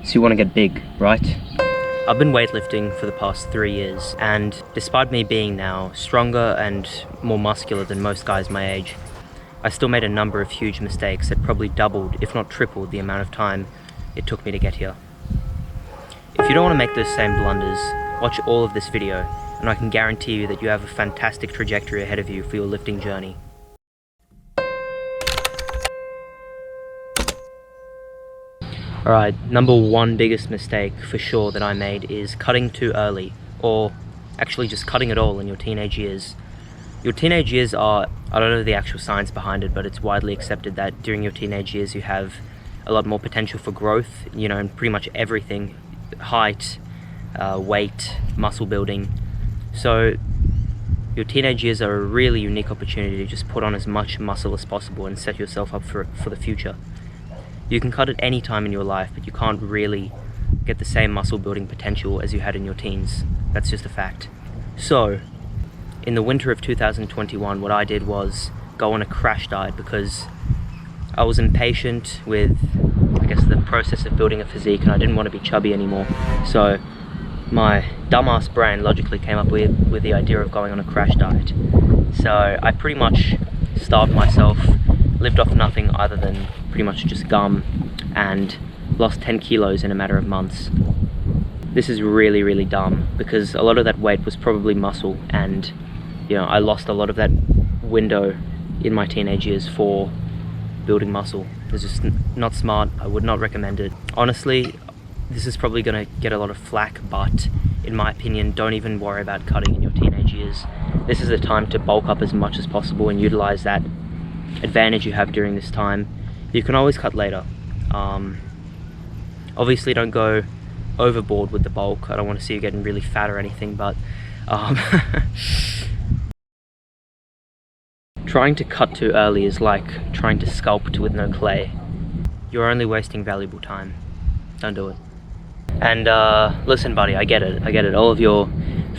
So you want to get big, right? I've been weightlifting for the past 3 years, and despite me being now stronger and more muscular than most guys my age, I still made a number of huge mistakes that probably doubled, if not tripled, the amount of time it took me to get here. If you don't want to make those same blunders, watch all of this video, and I can guarantee you that you have a fantastic trajectory ahead of you for your lifting journey. Alright, number one biggest mistake for sure that I made is cutting too early, or actually just cutting it all in your teenage years. Your teenage years are, I don't know the actual science behind it, but it's widely accepted that during your teenage years you have a lot more potential for growth, you know, in pretty much everything. Height, weight, muscle building. So your teenage years are a really unique opportunity to just put on as much muscle as possible and set yourself up for the future. You can cut at any time in your life, but you can't really get the same muscle building potential as you had in your teens. That's just a fact. So, in the winter of 2021, what I did was go on a crash diet because I was impatient with, I guess, the process of building a physique, and I didn't want to be chubby anymore. So, my dumbass brain logically came up with the idea of going on a crash diet. So, I pretty much starved myself, lived off nothing other than pretty much just gum, and lost 10 kilos in a matter of months. This is really, really dumb because a lot of that weight was probably muscle, and you know, I lost a lot of that window in my teenage years for building muscle. It's just not smart. I would not recommend it. Honestly, this is probably gonna get a lot of flack, but in my opinion, don't even worry about cutting in your teenage years. This is the time to bulk up as much as possible and utilize that advantage you have during this time. You can always cut later. Obviously don't go overboard with the bulk. I don't want to see you getting really fat or anything, but trying to cut too early is like trying to sculpt with no clay. You're only wasting valuable time. Don't do it. And listen buddy, I get it. All of your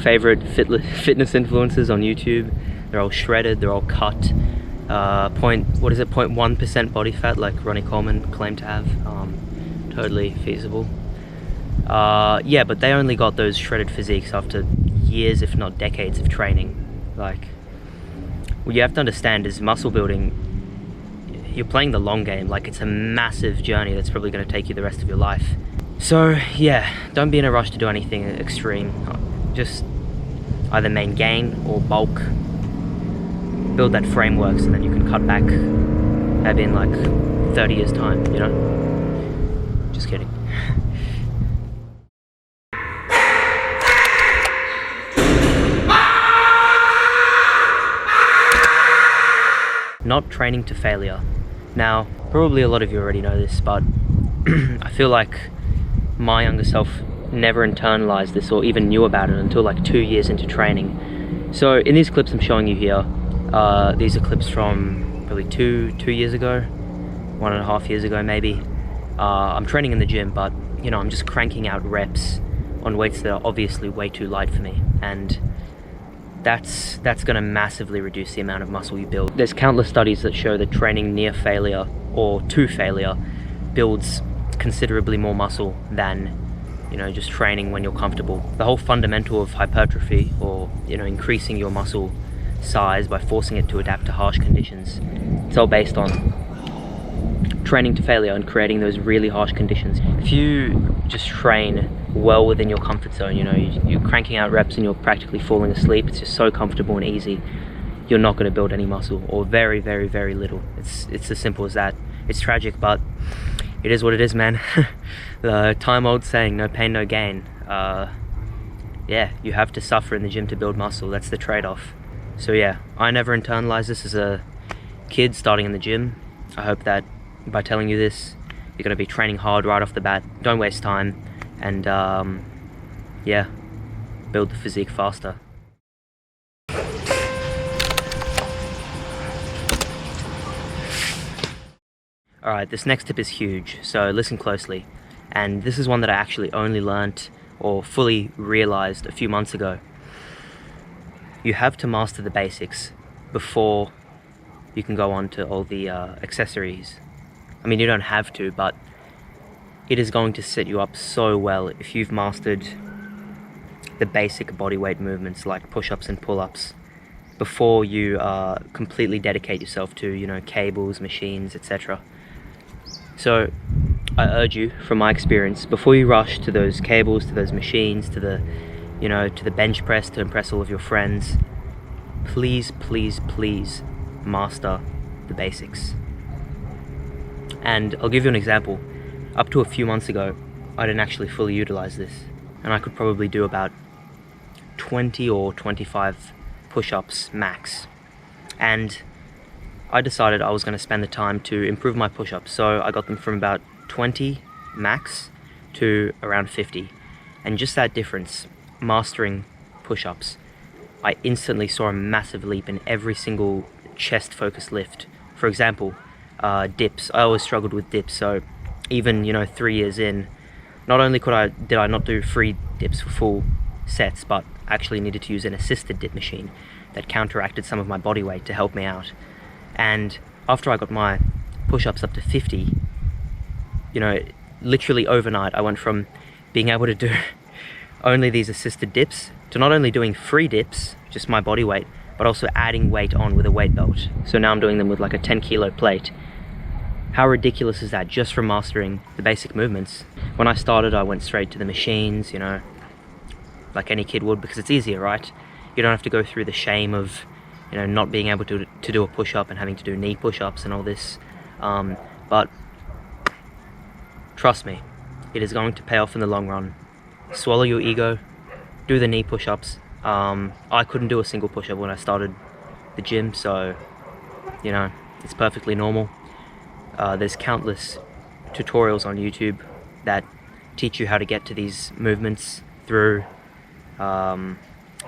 favorite fitness influencers on YouTube, they're all shredded, they're all cut. 0.1% body fat like Ronnie Coleman claimed to have. Totally feasible. Yeah, but they only got those shredded physiques after years, if not decades of training. Like, what you have to understand is muscle building, you're playing the long game. Like, it's a massive journey that's probably going to take you the rest of your life. So yeah, don't be in a rush to do anything extreme. Just either main gain or bulk. Build that framework so then you can cut back maybe in like 30 years time, you know? Just kidding. Not training to failure. Now, probably a lot of you already know this, but I feel like my younger self never internalized this or even knew about it until like 2 years into training. So in these clips I'm showing you here, these are clips from probably two years ago, 1.5 years ago maybe. I'm training in the gym, but you know, I'm just cranking out reps on weights that are obviously way too light for me, and that's going to massively reduce the amount of muscle you build. There's countless studies that show that training near failure or to failure builds considerably more muscle than, you know, just training when you're comfortable. The whole fundamental of hypertrophy, or you know, increasing your muscle size by forcing it to adapt to harsh conditions, it's all based on training to failure and creating those really harsh conditions. If you just train well within your comfort zone, you know, you're cranking out reps and you're practically falling asleep, it's just so comfortable and easy, you're not going to build any muscle, or very, very, very little. It's as simple as that. It's tragic, but it is what it is, man. The time-old saying, no pain, no gain. Yeah, you have to suffer in the gym to build muscle. That's the trade-off. So yeah, I never internalized this as a kid starting in the gym. I hope that by telling you this, you're going to be training hard right off the bat. Don't waste time, and yeah, build the physique faster. Alright, this next tip is huge, so listen closely. And this is one that I actually only learnt or fully realized a few months ago. You have to master the basics before you can go on to all the accessories. I mean, you don't have to, but it is going to set you up so well if you've mastered the basic bodyweight movements like push-ups and pull-ups before you completely dedicate yourself to, you know, cables, machines, etc. So I urge you, from my experience, before you rush to those cables, to those machines, to the, you know, to the bench press to impress all of your friends, please, please, please master the basics. And I'll give you an example. Up to a few months ago, I didn't actually fully utilize this, and I could probably do about 20 or 25 push-ups max. And I decided I was going to spend the time to improve my push-ups, so I got them from about 20 max to around 50. And just that difference, mastering push-ups, I instantly saw a massive leap in every single chest-focused lift. For example, dips. I always struggled with dips, so even, you know, 3 years in, not only did I not do free dips for full sets, but actually needed to use an assisted dip machine that counteracted some of my body weight to help me out. And after I got my push-ups up to 50, you know, literally overnight, I went from being able to do only these assisted dips to not only doing free dips, just my body weight, but also adding weight on with a weight belt. So now I'm doing them with like a 10-kilo plate. How ridiculous is that, just from mastering the basic movements? When I started, I went straight to the machines, you know, like any kid would, because it's easier, right? You don't have to go through the shame of, you know, not being able to do a push-up and having to do knee push-ups and all this. But trust me, it is going to pay off in the long run. Swallow your ego, do the knee push-ups. I couldn't do a single push-up when I started the gym, so, you know, it's perfectly normal. There's countless tutorials on YouTube that teach you how to get to these movements through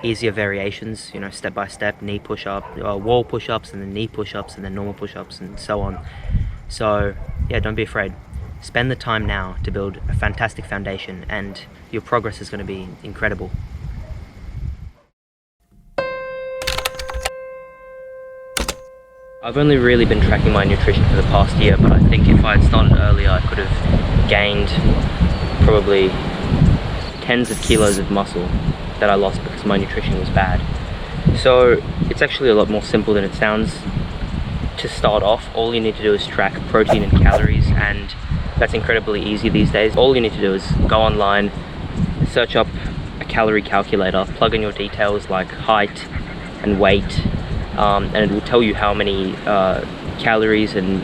easier variations, you know, step by step, knee push-up, wall push-ups, and then knee push-ups, and then normal push-ups, and so on. So yeah, don't be afraid. Spend the time now to build a fantastic foundation, and your progress is going to be incredible. I've only really been tracking my nutrition for the past year, but I think if I had started earlier, I could have gained probably tens of kilos of muscle that I lost because my nutrition was bad. So it's actually a lot more simple than it sounds. To start off, all you need to do is track protein and calories, and that's incredibly easy these days. All you need to do is go online, search up a calorie calculator, plug in your details like height and weight, and it will tell you how many calories and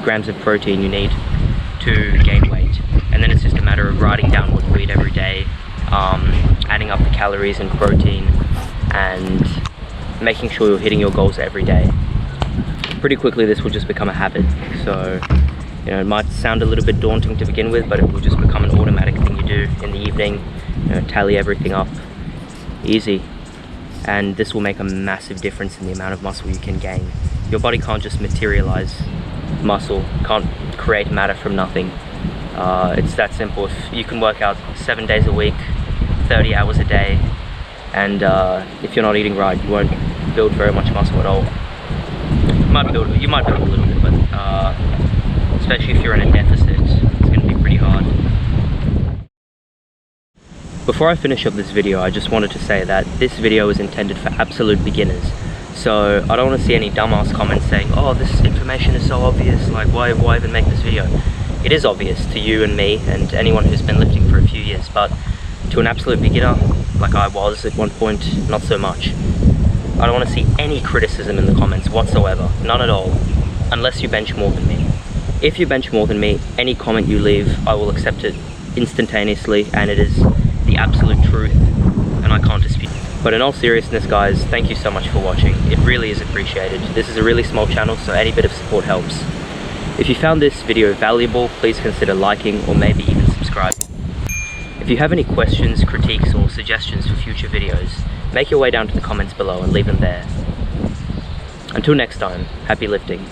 grams of protein you need to gain weight. And then it's just a matter of writing down what you eat every day, adding up the calories and protein, and making sure you're hitting your goals every day. Pretty quickly this will just become a habit. So, you know, it might sound a little bit daunting to begin with, but it will just become an automatic thing you do in the evening. You know, tally everything up. Easy. And this will make a massive difference in the amount of muscle you can gain. Your body can't just materialize muscle, can't create matter from nothing. It's that simple. If you can work out 7 days a week, 30 hours a day, and if you're not eating right, you won't build very much muscle at all. You might build a little bit, but especially if you're in a deficit, it's going to be pretty hard. Before I finish up this video, I just wanted to say that this video is intended for absolute beginners. So I don't want to see any dumbass comments saying, oh, this information is so obvious, like why even make this video? It is obvious to you and me and anyone who's been lifting for a few years, but to an absolute beginner, like I was at one point, not so much. I don't want to see any criticism in the comments whatsoever, none at all, unless you bench more than me. If you bench more than me, any comment you leave, I will accept it instantaneously, and it is the absolute truth, and I can't dispute. But in all seriousness, guys, thank you so much for watching. It really is appreciated. This is a really small channel, so any bit of support helps. If you found this video valuable, please consider liking or maybe even subscribing. If you have any questions, critiques, or suggestions for future videos, make your way down to the comments below and leave them there. Until next time, happy lifting.